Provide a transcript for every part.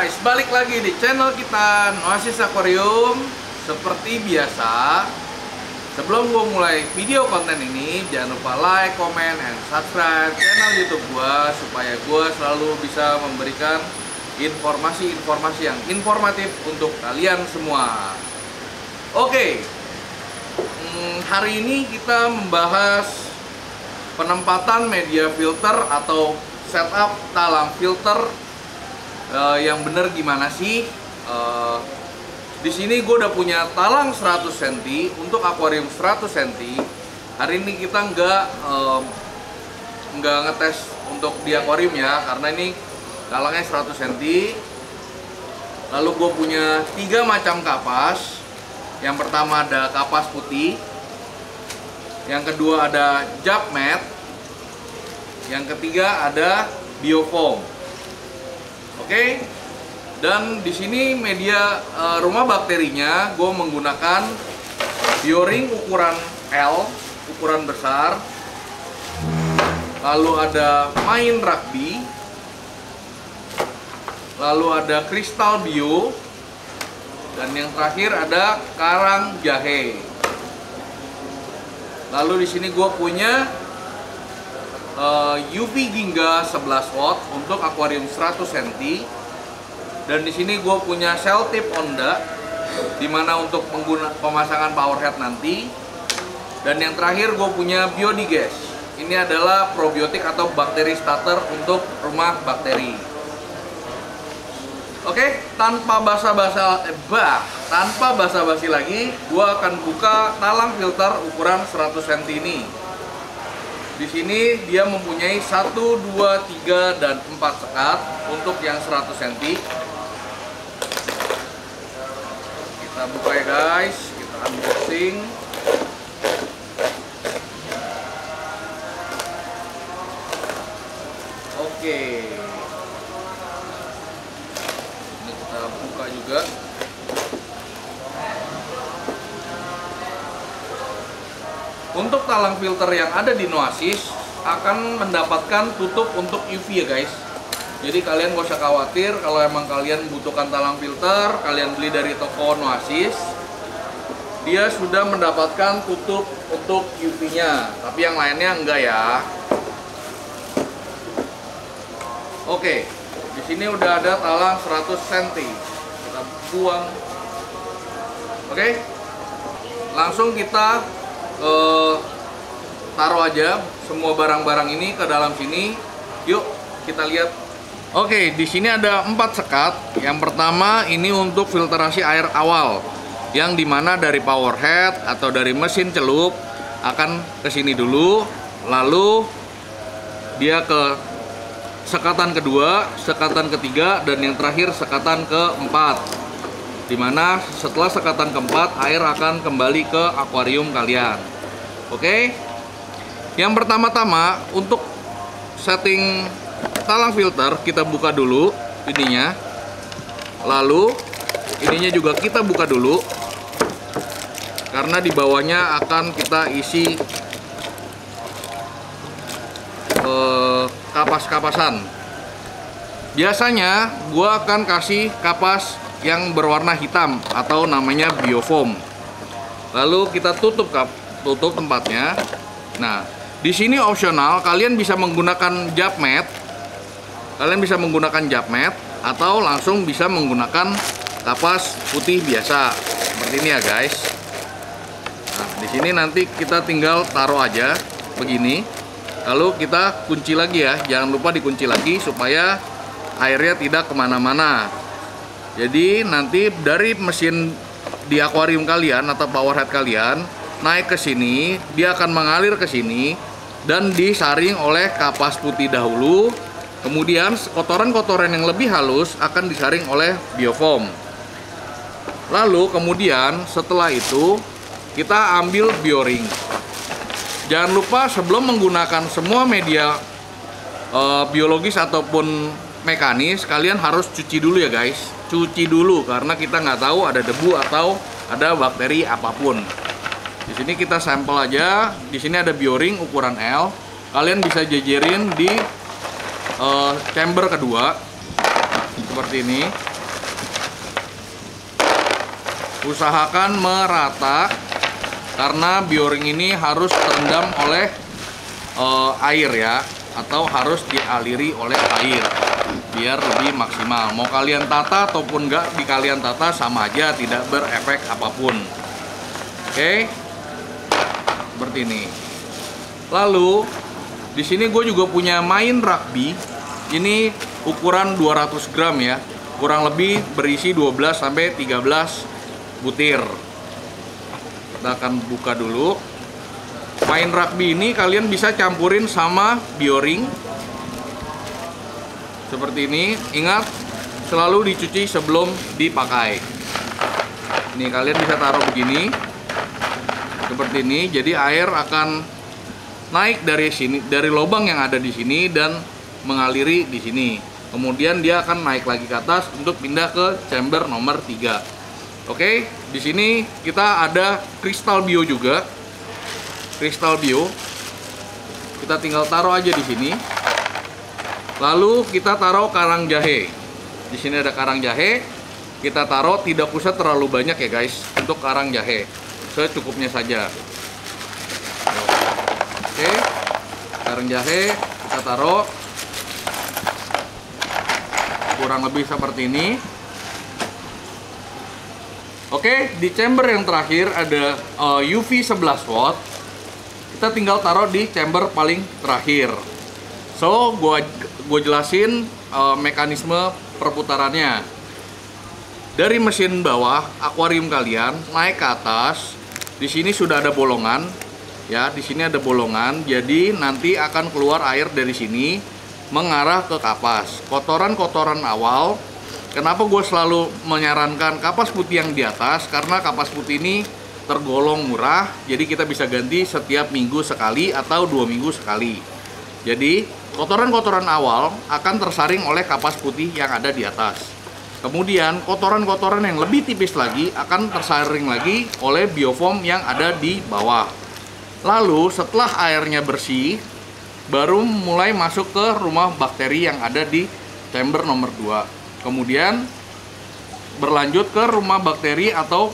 guys, balik lagi di channel kita Noasis Aquarium. Seperti biasa, sebelum gue mulai video konten ini, jangan lupa like, comment, and subscribe channel YouTube gue supaya gue selalu bisa memberikan informasi-informasi yang informatif untuk kalian semua. Oke, hari ini kita membahas penempatan media filter atau setup talang filter yang bener gimana sih. Di sini gue udah punya talang 100 cm untuk akuarium 100 cm. Hari ini kita nggak ngetes untuk di akuarium ya, karena ini talangnya 100 cm. Lalu gue punya 3 macam kapas. Yang pertama ada kapas putih, yang kedua ada jab mat, yang ketiga ada biofoam. Oke, dan di sini media rumah bakterinya gue menggunakan bioring ukuran L, ukuran besar. Lalu ada main rugby, lalu ada kristal bio, dan yang terakhir ada karang jahe. Lalu di sini gue punya UV Ginga 11 watt untuk akuarium 100 cm. Dan di sini gue punya shell tip Onda, dimana untuk pemasangan power head nanti. Dan yang terakhir gue punya biodigas. Ini adalah probiotik atau bakteri starter untuk rumah bakteri. Oke, tanpa basa-basi lagi, gue akan buka talang filter ukuran 100 cm ini. Di sini dia mempunyai 1, 2, 3, dan 4 sekat untuk yang 100 cm. Kita buka ya guys, kita unboxing. Oke, ini kita buka juga. Untuk talang filter yang ada di Noasis akan mendapatkan tutup untuk UV ya guys. Jadi kalian gak usah khawatir kalau emang kalian butuhkan talang filter, kalian beli dari toko Noasis, dia sudah mendapatkan tutup untuk UV-nya. Tapi yang lainnya enggak ya. Oke, di sini udah ada talang 100 cm. Kita buang. Oke, langsung kita taruh aja semua barang-barang ini ke dalam sini. Yuk kita lihat. Oke, di sini ada 4 sekat. Yang pertama ini untuk filtrasi air awal, yang dimana dari power head atau dari mesin celup akan ke sini dulu, lalu dia ke sekatan kedua, sekatan ketiga, dan yang terakhir sekatan keempat. Dimana setelah sekatan keempat, air akan kembali ke akuarium kalian. Oke, yang pertama-tama untuk setting talang filter kita buka dulu ininya, lalu ininya juga kita buka dulu karena di bawahnya akan kita isi kapas-kapasan. Biasanya gua akan kasih kapas yang berwarna hitam atau namanya biofoam. Lalu kita tutup tempatnya. Nah, di sini opsional kalian bisa menggunakan jab mat. Kalian bisa menggunakan jab mat atau langsung bisa menggunakan kapas putih biasa. Seperti ini ya, guys. Nah, di sini nanti kita tinggal taruh aja begini. Lalu kita kunci lagi ya. Jangan lupa dikunci lagi supaya airnya tidak kemana-mana. Jadi nanti dari mesin di akuarium kalian atau power head kalian naik ke sini, dia akan mengalir ke sini dan disaring oleh kapas putih dahulu. Kemudian kotoran-kotoran yang lebih halus akan disaring oleh biofoam. Lalu kemudian setelah itu kita ambil bioring. Jangan lupa sebelum menggunakan semua media biologis ataupun mekanis, kalian harus cuci dulu ya guys. Cuci dulu karena kita nggak tahu ada debu atau ada bakteri apapun. Di sini kita sampel aja. Di sini ada bioring ukuran L. Kalian bisa jejerin di chamber kedua seperti ini. usahakan merata karena bioring ini harus terendam oleh air ya, atau harus dialiri oleh air biar lebih maksimal. Mau kalian tata ataupun enggak di kalian tata sama aja, tidak berefek apapun. Oke, seperti ini. Lalu di sini gue juga punya main rugby. Ini ukuran 200 gram ya, kurang lebih berisi 12 sampai 13 butir. Kita akan buka dulu. Main rugby ini kalian bisa campurin sama bioring seperti ini. Ingat, selalu dicuci sebelum dipakai. Ini kalian bisa taruh begini seperti ini. Jadi air akan naik dari sini, dari lubang yang ada di sini dan mengaliri di sini. Kemudian dia akan naik lagi ke atas untuk pindah ke chamber nomor 3. Oke, di sini kita ada kristal bio juga. Kristal bio. Kita tinggal taruh aja di sini. Lalu kita taruh karang jahe. Di sini ada karang jahe. Kita taruh, tidak usah terlalu banyak ya guys untuk karang jahe. Secukupnya saja. Oke. Karang jahe kita taruh kurang lebih seperti ini. Oke, di chamber yang terakhir ada UV 11 watt. Kita tinggal taruh di chamber paling terakhir. So, gue jelasin mekanisme perputarannya. Dari mesin bawah akuarium kalian naik ke atas. Di sini sudah ada bolongan, ya. Di sini ada bolongan. Jadi nanti akan keluar air dari sini mengarah ke kapas. Kotoran-kotoran awal. Kenapa gue selalu menyarankan kapas putih yang di atas? Karena kapas putih ini tergolong murah. Jadi kita bisa ganti setiap minggu sekali atau 2 minggu sekali. Jadi kotoran-kotoran awal akan tersaring oleh kapas putih yang ada di atas. Kemudian kotoran-kotoran yang lebih tipis lagi akan tersaring lagi oleh biofoam yang ada di bawah. Lalu setelah airnya bersih, baru mulai masuk ke rumah bakteri yang ada di chamber nomor 2. Kemudian berlanjut ke rumah bakteri atau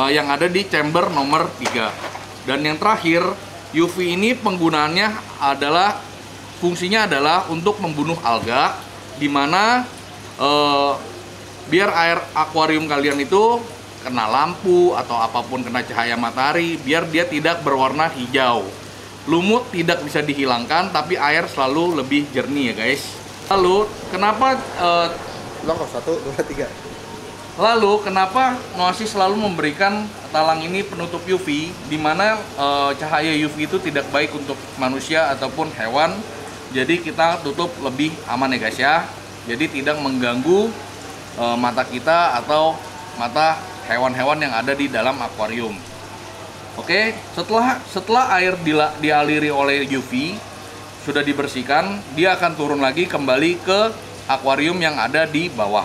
yang ada di chamber nomor 3. Dan yang terakhir, UV ini penggunaannya adalah, fungsinya adalah untuk membunuh alga, dimana biar air akuarium kalian itu kena lampu atau apapun, kena cahaya matahari, biar dia tidak berwarna hijau. Lumut tidak bisa dihilangkan, tapi air selalu lebih jernih ya guys. Lalu kenapa Lalu kenapa Noasis selalu memberikan talang ini penutup UV, di mana cahaya UV itu tidak baik untuk manusia ataupun hewan. Jadi kita tutup lebih aman ya guys ya. Jadi tidak mengganggu mata kita atau mata hewan-hewan yang ada di dalam akuarium. Oke, setelah air dialiri oleh UV sudah dibersihkan, dia akan turun lagi kembali ke akuarium yang ada di bawah.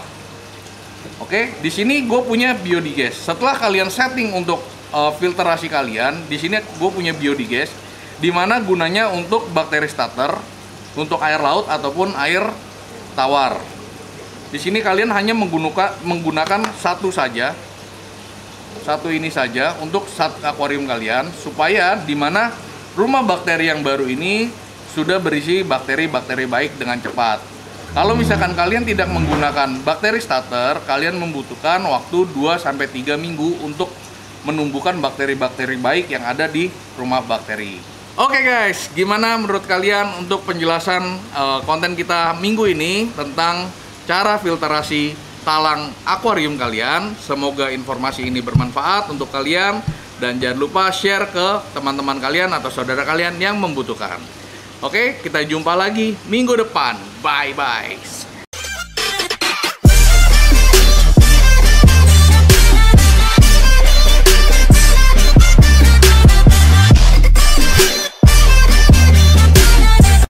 Oke, di sini gue punya biodigas. Setelah kalian setting untuk filterasi kalian, di sini gue punya biodigas, di mana gunanya untuk bakteri starter, untuk air laut ataupun air tawar. Di sini kalian hanya menggunakan satu ini saja untuk akuarium kalian, supaya di mana rumah bakteri yang baru ini sudah berisi bakteri-bakteri baik dengan cepat. Kalau misalkan kalian tidak menggunakan bakteri starter, kalian membutuhkan waktu 2-3 minggu untuk menumbuhkan bakteri-bakteri baik yang ada di rumah bakteri. Oke guys, gimana menurut kalian untuk penjelasan konten kita minggu ini tentang cara filterasi talang akuarium kalian? Semoga informasi ini bermanfaat untuk kalian, dan jangan lupa share ke teman-teman kalian atau saudara kalian yang membutuhkan. Oke, kita jumpa lagi minggu depan. Bye bye.